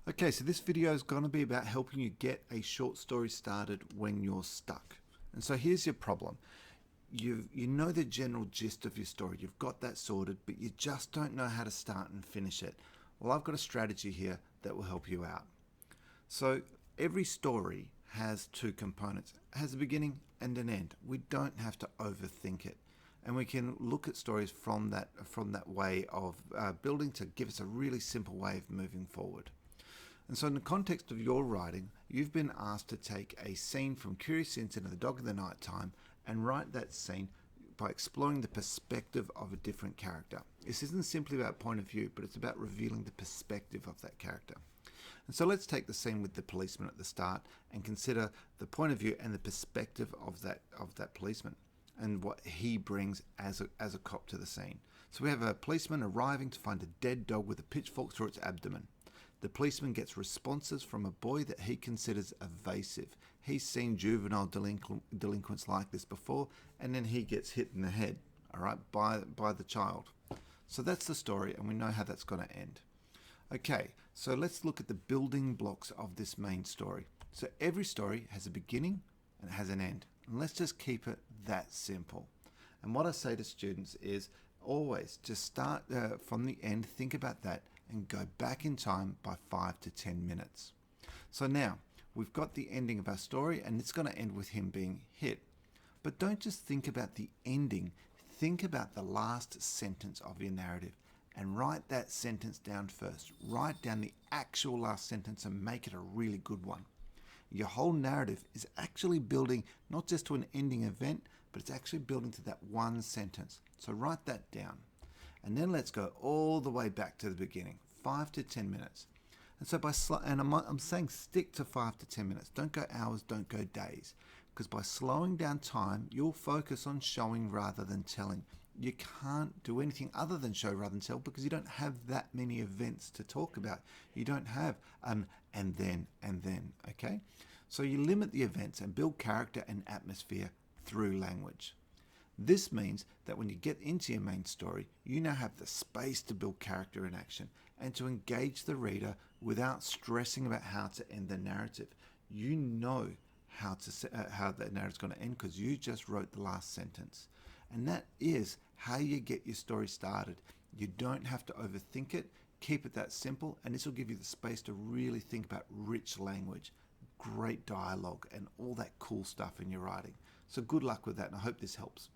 Okay, so this video is going to be about helping you get a short story started when you're stuck. And so here's your problem. You know the general gist of your story. You've got that sorted, but you just don't know how to start and finish it. Well, I've got a strategy here that will help you out. So every story has two components. It has a beginning and an end. We don't have to overthink it. And we can look at stories from that way of building to give us a really simple way of moving forward. And so in the context of your writing, you've been asked to take a scene from Curious Incident of the Dog in the Night Time and write that scene by exploring the perspective of a different character. This isn't simply about point of view, but it's about revealing the perspective of that character. And so let's take the scene with the policeman at the start and consider the point of view and the perspective of that policeman and what he brings as a cop to the scene. So we have a policeman arriving to find a dead dog with a pitchfork through its abdomen. The policeman gets responses from a boy that he considers evasive. He's seen juvenile delinquents like this before, and then he gets hit in the head, all right, by the child. So that's the story, and we know how that's going to end. Okay, so let's look at the building blocks of this main story. So every story has a beginning and it has an end. And let's just keep it that simple. And what I say to students is always just start from the end, think about that, and go back in time by 5 to 10 minutes. So now we've got the ending of our story, and it's going to end with him being hit. But don't just think about the ending, think about the last sentence of your narrative and write that sentence down first. Write down the actual last sentence and make it a really good one. Your whole narrative is actually building not just to an ending event, but it's actually building to that one sentence. So write that down. And then let's go all the way back to the beginning, 5 to 10 minutes. And so I'm saying stick to 5 to 10 minutes. Don't go hours, don't go days. Because by slowing down time, you'll focus on showing rather than telling. You can't do anything other than show rather than tell because you don't have that many events to talk about. You don't have and then, okay? So you limit the events and build character and atmosphere through language. This means that when you get into your main story, you now have the space to build character in action and to engage the reader without stressing about how to end the narrative. You know how the narrative's going to end because you just wrote the last sentence. And that is how you get your story started. You don't have to overthink it. Keep it that simple, and this will give you the space to really think about rich language, great dialogue, and all that cool stuff in your writing. So good luck with that, and I hope this helps.